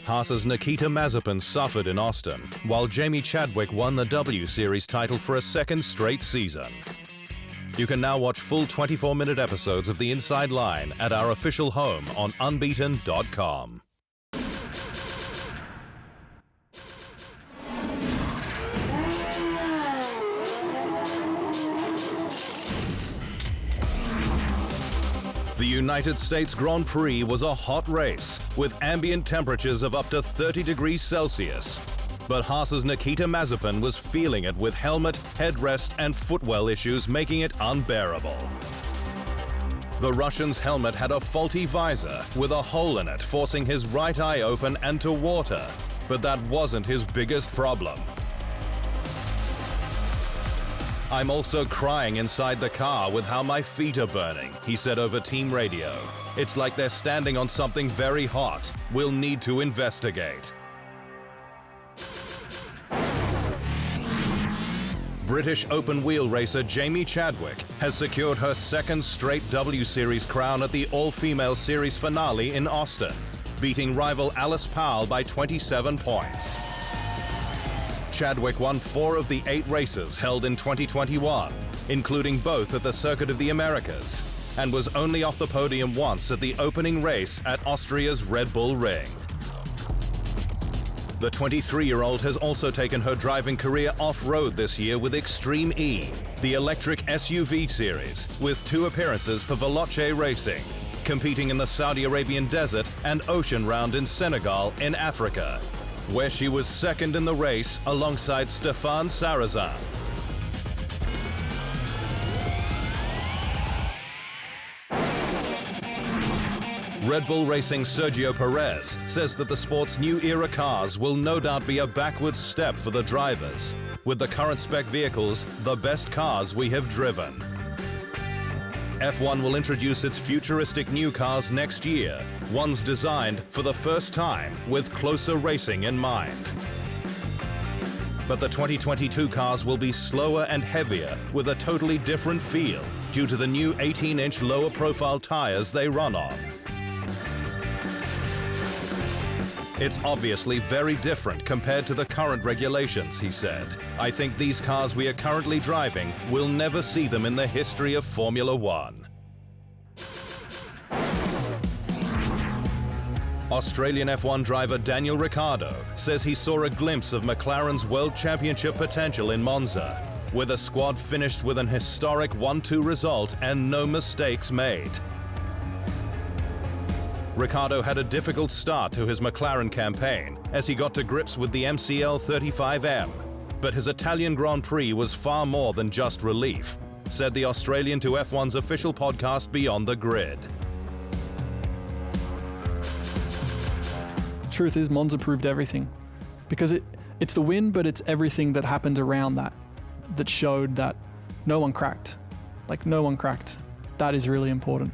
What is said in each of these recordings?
Haas's Nikita Mazepin suffered in Austin, while Jamie Chadwick won the W Series title for a second straight season. You can now watch full 24-minute episodes of The Inside Line at our official home on unbeaten.com. The United States Grand Prix was a hot race, with ambient temperatures of up to 30 degrees Celsius. But Haas's Nikita Mazepin was feeling it with helmet, headrest and footwell issues making it unbearable. The Russian's helmet had a faulty visor with a hole in it, forcing his right eye open and to water. But that wasn't his biggest problem. "I'm also crying inside the car with how my feet are burning," he said over team radio. "It's like they're standing on something very hot. We'll need to investigate." British open-wheel racer Jamie Chadwick has secured her second straight W Series crown at the all-female series finale in Austin, beating rival Alice Powell by 27 points. Chadwick won 4 of the 8 races held in 2021, including both at the Circuit of the Americas, and was only off the podium once at the opening race at Austria's Red Bull Ring. The 23-year-old has also taken her driving career off-road this year with Extreme E, the electric SUV series, with 2 appearances for Veloce Racing, competing in the Saudi Arabian desert and ocean round in Senegal in Africa, where she was second in the race alongside Stéphane Sarrazin. Red Bull Racing's Sergio Perez says that the sport's new era cars will no doubt be a backwards step for the drivers, with the current spec vehicles the best cars we have driven. F1 will introduce its futuristic new cars next year, ones designed for the first time with closer racing in mind. But the 2022 cars will be slower and heavier with a totally different feel due to the new 18-inch lower profile tires they run on. "It's obviously very different compared to the current regulations," he said. "I think these cars we are currently driving will never see them in the history of Formula One." Australian F1 driver Daniel Ricciardo says he saw a glimpse of McLaren's World Championship potential in Monza, where the squad finished with an historic 1-2 result and no mistakes made. Ricciardo had a difficult start to his McLaren campaign as he got to grips with the MCL 35M, but his Italian Grand Prix was far more than just relief, said the Australian to F1's official podcast Beyond the Grid. Truth is, Monza proved everything, because it's the win, but it's everything that happened around that showed that no one cracked. Like, no one cracked. That is really important.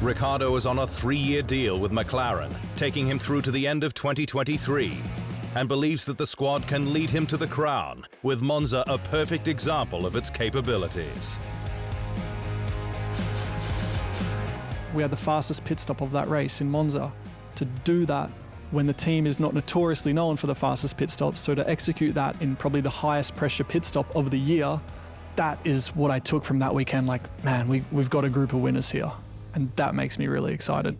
Ricciardo is on a 3-year deal with McLaren, taking him through to the end of 2023, and believes that the squad can lead him to the crown, with Monza a perfect example of its capabilities. We had the fastest pit stop of that race in Monza. To do that when the team is not notoriously known for the fastest pit stops, so to execute that in probably the highest pressure pit stop of the year, that is what I took from that weekend. Like, man, we've got a group of winners here. And that makes me really excited.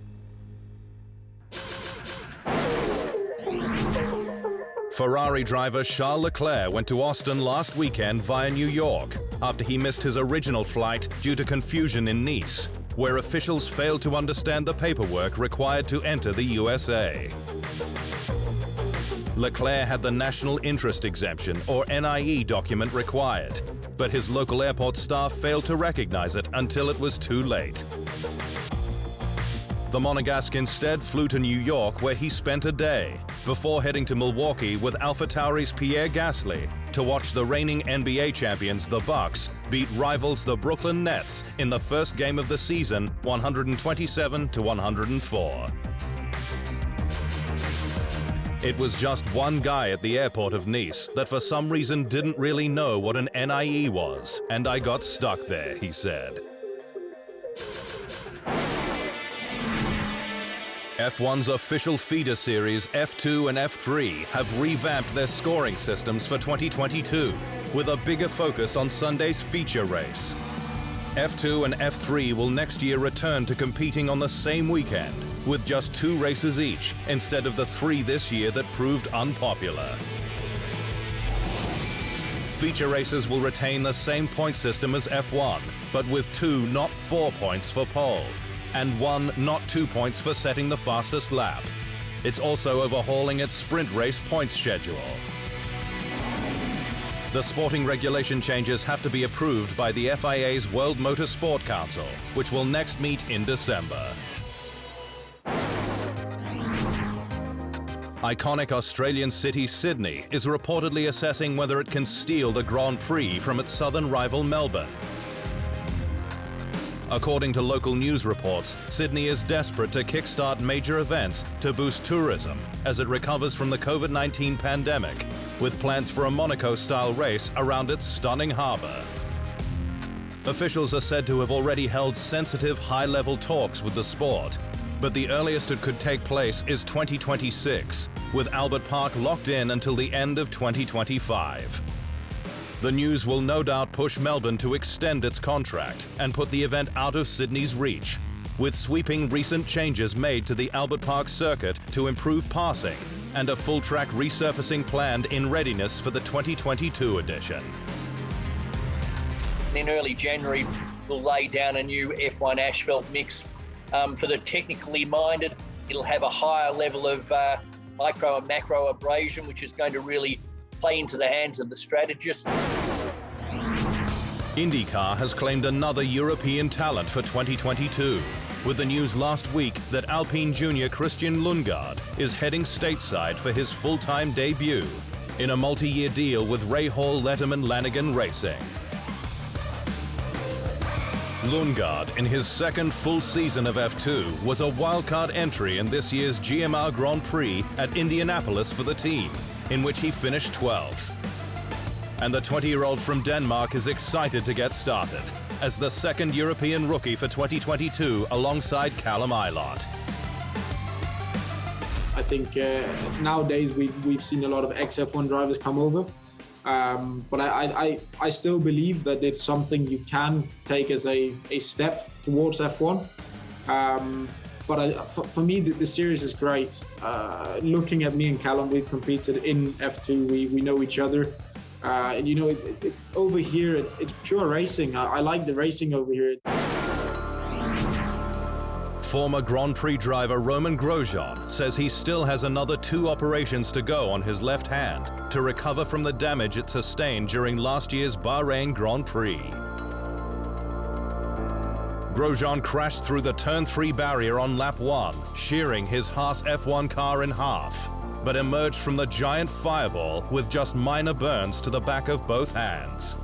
Ferrari driver Charles Leclerc went to Austin last weekend via New York after he missed his original flight due to confusion in Nice, where officials failed to understand the paperwork required to enter the USA. Leclerc had the National Interest Exemption, or NIE, document required, but his local airport staff failed to recognize it until it was too late. The Monegasque instead flew to New York, where he spent a day, before heading to Milwaukee with AlphaTauri's Pierre Gasly to watch the reigning NBA champions, the Bucks, beat rivals the Brooklyn Nets in the first game of the season, 127-104. It was just one guy at the airport of Nice that for some reason didn't really know what an NIE was, and I got stuck there, he said. F1's official feeder series F2 and F3 have revamped their scoring systems for 2022, with a bigger focus on Sunday's feature race. F2 and F3 will next year return to competing on the same weekend, with just 2 races each, instead of the 3 this year that proved unpopular. Feature races will retain the same point system as F1, but with 2, not 4 points for pole, and 1, not 2 points for setting the fastest lap. It's also overhauling its sprint race points schedule. The sporting regulation changes have to be approved by the FIA's World Motorsport Council, which will next meet in December. Iconic Australian city Sydney is reportedly assessing whether it can steal the Grand Prix from its southern rival Melbourne. According to local news reports, Sydney is desperate to kickstart major events to boost tourism as it recovers from the COVID-19 pandemic, with plans for a Monaco-style race around its stunning harbour. Officials are said to have already held sensitive high-level talks with the sport, but the earliest it could take place is 2026, with Albert Park locked in until the end of 2025. The news will no doubt push Melbourne to extend its contract and put the event out of Sydney's reach, with sweeping recent changes made to the Albert Park circuit to improve passing and a full-track resurfacing planned in readiness for the 2022 edition. In early January, we'll lay down a new F1 asphalt mix. For the technically minded, it'll have a higher level of micro and macro abrasion, which is going to really play into the hands of the strategists. IndyCar has claimed another European talent for 2022, with the news last week that Alpine junior Christian Lungard is heading stateside for his full-time debut in a multi-year deal with Rahal Letterman Lanigan Racing. Lundgaard, in his second full season of F2, was a wildcard entry in this year's GMR Grand Prix at Indianapolis for the team, in which he finished 12th. And the 20-year-old from Denmark is excited to get started as the second European rookie for 2022 alongside Callum Ilott. I think nowadays we've seen a lot of ex-F1 drivers come over. But I still believe that it's something you can take as a step towards F1. But for me, the series is great. Looking at me and Callum, we've competed in F2. We know each other. And you know, over here, it's pure racing. I like the racing over here. Former Grand Prix driver Romain Grosjean says he still has another 2 operations to go on his left hand to recover from the damage it sustained during last year's Bahrain Grand Prix. Grosjean crashed through the Turn 3 barrier on lap 1, shearing his Haas F1 car in half, but emerged from the giant fireball with just minor burns to the back of both hands.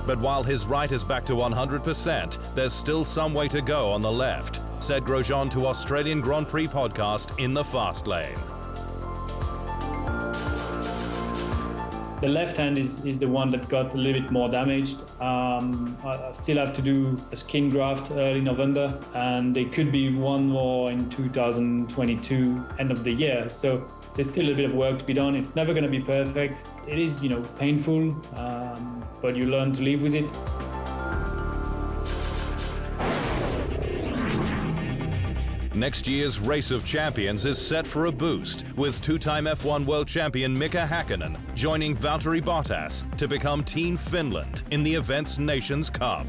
But while his right is back to 100%, there's still some way to go on the left, said Grosjean to Australian Grand Prix podcast In the Fast Lane. The left hand is the one that got a little bit more damaged. I still have to do a skin graft early November, and there could be one more in 2022, end of the year. So there's still a bit of work to be done. It's never going to be perfect. It is, painful, but you learn to live with it. Next year's Race of Champions is set for a boost, with 2-time F1 world champion Mika Häkkinen joining Valtteri Bottas to become Team Finland in the event's Nations Cup.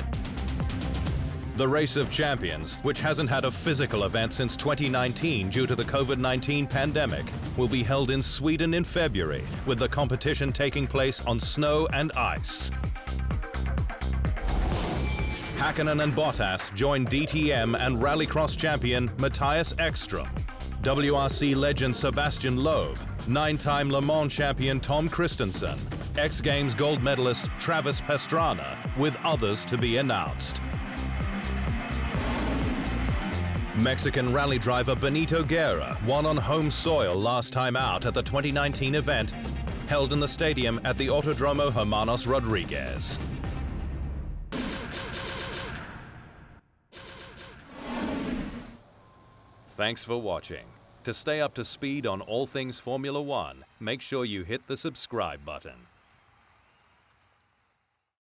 The Race of Champions, which hasn't had a physical event since 2019 due to the COVID-19 pandemic, will be held in Sweden in February, with the competition taking place on snow and ice. Häkkinen and Bottas join DTM and Rallycross champion Matthias Ekström, WRC legend Sebastian Loeb, 9-time Le Mans champion Tom Christensen, X Games gold medalist Travis Pastrana, with others to be announced. Mexican rally driver Benito Guerra won on home soil last time out at the 2019 event held in the stadium at the Autodromo Hermanos Rodriguez. Thanks for watching. To stay up to speed on all things Formula One, make sure you hit the subscribe button.